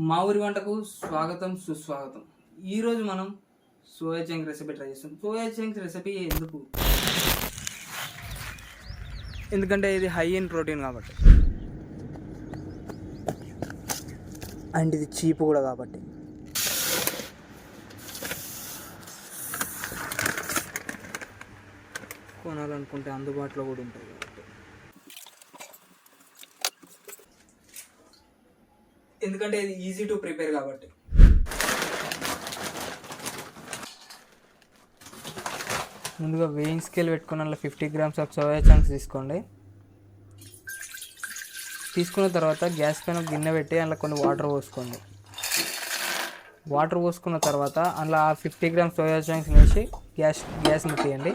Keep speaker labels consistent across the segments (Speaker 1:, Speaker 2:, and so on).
Speaker 1: మా ఊరి వంటకు స్వాగతం సుస్వాగతం. ఈరోజు మనం సోయా చంక్ రెసిపీ ట్రై చేస్తాం. సోయా చంక్ రెసిపీ ఎందుకంటే ఇది హై ఇన్ ప్రోటీన్ కాబట్టి, అండ్ ఇది చీప్ కూడా కాబట్టి. కొనాలనుకుంటే అందుబాటులో కూడా ఉంటుంది కాబట్టి. ఎందుకంటే ఇది ఈజీ టు ప్రిపేర్ కాబట్టి. ముందుగా వెయింగ్ స్కేల్ పెట్టుకుని అలా 50 grams ఆఫ్ సోయా చంక్స్ తీసుకోండి. తీసుకున్న తర్వాత గ్యాస్ పైన గిన్నె పెట్టి అందులో కొన్ని వాటర్ పోసుకోండి. వాటర్ పోసుకున్న తర్వాత అందులో 50 grams సోయా చంక్స్ వేసి గ్యాస్ని తీయండి.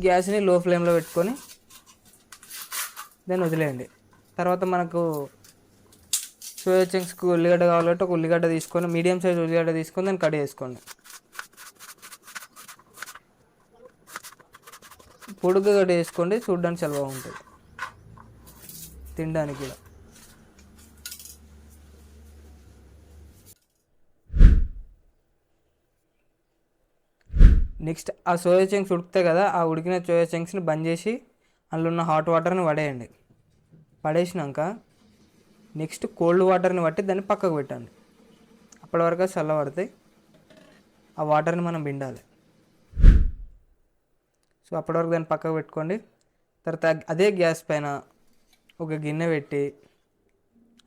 Speaker 1: గ్యాస్ని లో ఫ్లేమ్లో పెట్టుకొని దాన్ని వదిలేయండి. తర్వాత మనకు సోయా చంక్స్కి ఉల్లిగడ్డ కావాలంటే ఒక ఉల్లిగడ్డ తీసుకొని, మీడియం సైజ్ ఉల్లిగడ్డ తీసుకొని దాన్ని కట్ చేసుకోండి. పొడుగ్గా కట్ చేసుకోండి, చూడడానికి చాలా బాగుంటుంది, తినడానికి కూడా. నెక్స్ట్ ఆ సోయా చంక్స్ ఉడుకుతాయి కదా, ఆ ఉడికిన సోయా చంక్స్ని బంద్ చేసి అందులో ఉన్న హాట్ వాటర్ని పడేయండి. పడేసినాక నెక్స్ట్ కోల్డ్ వాటర్ని పట్టి దాన్ని పక్కకు పెట్టండి. అప్పటి వరకు చల్లబడతాయి, ఆ వాటర్ని మనం పిండాలి. సో అప్పటి వరకు దాన్ని పక్కకు పెట్టుకోండి. తర్వాత అదే గ్యాస్ పైన ఒక గిన్నె పెట్టి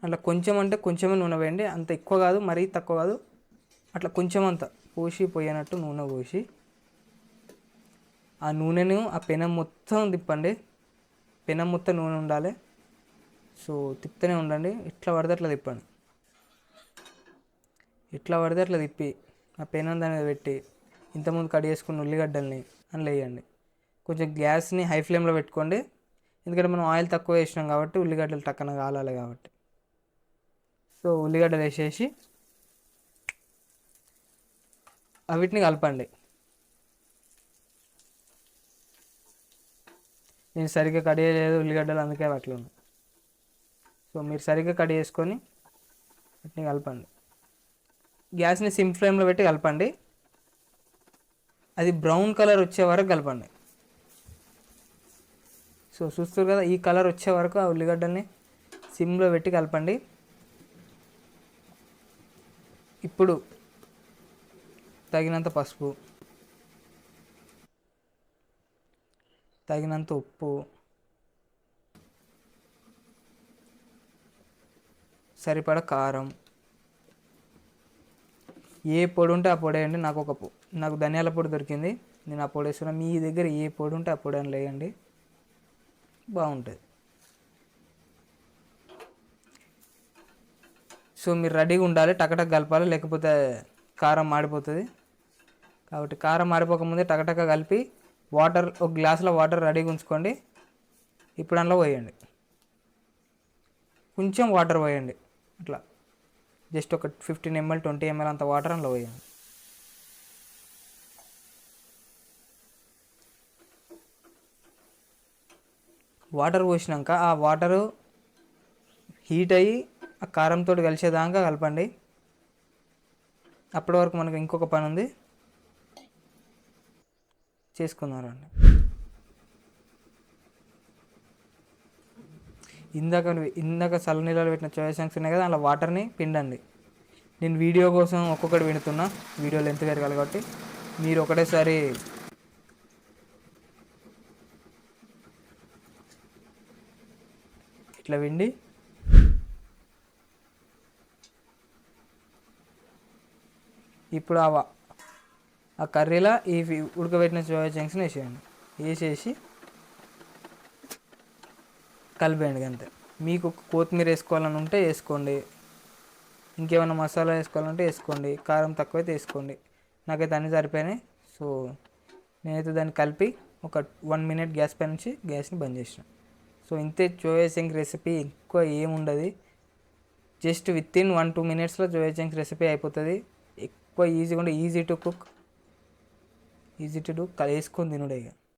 Speaker 1: అట్లా కొంచెం అంటే కొంచెమే నూనె వేయండి. అంత ఎక్కువ కాదు, మరీ తక్కువ కాదు, అట్లా కొంచెం అంత పోసి పోయినట్టు నూనె పోసి ఆ నూనెను ఆ పెనం మొత్తం తిప్పండి. పెనం మొత్తం నూనె ఉండాలి. సో తిప్పుతూనే ఉండండి, ఇట్లా పడితే అట్లా తిప్పండి. ఇట్లా పడితే అట్లా తిప్పి ఆ పెనం దాని మీద పెట్టి ఇంతకుముందు కట్ చేసుకున్న ఉల్లిగడ్డల్ని అందులో వేయండి. కొంచెం గ్యాస్ని హై ఫ్లేమ్లో పెట్టుకోండి, ఎందుకంటే మనం ఆయిల్ తక్కువ వేసినాం కాబట్టి ఉల్లిగడ్డలు టక్కన కాలాలి కాబట్టి. సో ఉల్లిగడ్డలు వేసేసి వీటిని కలపండి. నేను సరిగ్గా కట్ చేయలేదు ఉల్లిగడ్డలు, అందుకే అట్లా ఉన్నాయి. సో మీరు సరిగ్గా కట్ చేసుకొని వీటిని కలపండి. గ్యాస్ని సిమ్ ఫ్లేమ్లో పెట్టి కలపండి. అది బ్రౌన్ కలర్ వచ్చే వరకు కలపండి. సో చూస్తారు కదా, ఈ కలర్ వచ్చే వరకు ఆ ఉల్లిగడ్డల్ని సిమ్లో పెట్టి కలపండి. ఇప్పుడు తగినంత పసుపు, తగినంత ఉప్పు, సరిపడ కారం, ఏ పొడి ఉంటే ఆ పొడి వేయండి. నాకు ధనియాల పొడి దొరికింది, నేను ఆ పొడి వేస్తున్నా. మీ దగ్గర ఏ పొడి ఉంటే ఆ పొడి అని వేయండి, బాగుంటుంది. సో మీరు రెడీగా ఉండాలి, టకటక్ కలపాలి, లేకపోతే కారం మాడిపోతుంది. కాబట్టి కారం మాడిపోకముందే టకటక కలిపి ఒక గ్లాసులో వాటర్ రెడీగా ఉంచుకోండి. ఇప్పుడు అందులో పోయండి, కొంచెం వాటర్ పోయండి. అట్లా జస్ట్ ఒక 15 ml 20 ml అంత వాటర్ అందులో పోయండి. వాటర్ పోసినాక ఆ వాటరు హీట్ అయ్యి ఆ కారంతో కలిసేదాకా కలపండి. అప్పటి వరకు మనకు ఇంకొక పని ఉంది, చేసుకున్నారండి. ఇందాక చల్లనీళ్ళలో పెట్టిన సోయా చంక్స్ ఉన్నాయి కదా, అలా వాటర్ని పిండండి. నేను వీడియో కోసం ఒక్కొక్కటి పిండుతున్నా, వీడియో లెంత్ పెరగాలి కాబట్టి. మీరు ఒకటేసారి ఇట్లా పిండి ఇప్పుడు ఆ కర్రీలో ఈ ఉడకబెట్టిన సోయా చంక్స్ని వేసేయండి. వేసేసి కలిపేయండి అంతే. మీకు కొత్తిమీర వేసుకోవాలని ఉంటే వేసుకోండి, ఇంకేమైనా మసాలా వేసుకోవాలంటే వేసుకోండి, కారం తక్కువైతే వేసుకోండి. నాకైతే అన్నీ సరిపోయినాయి. సో నేనైతే దాన్ని కలిపి ఒక 1 minute గ్యాస్ పై నుంచి గ్యాస్ని బంద్ చేసిన. సో ఇంతే సోయా చంక్ రెసిపీ, ఎక్కువ ఏముండదు. జస్ట్ వితిన్ 1-2 minutesలో సోయా చంక్ రెసిపీ అయిపోతుంది. ఎక్కువ ఈజీగా ఉండే, easy to cook, easy to do, వేసుకొని తినుడే ఇక.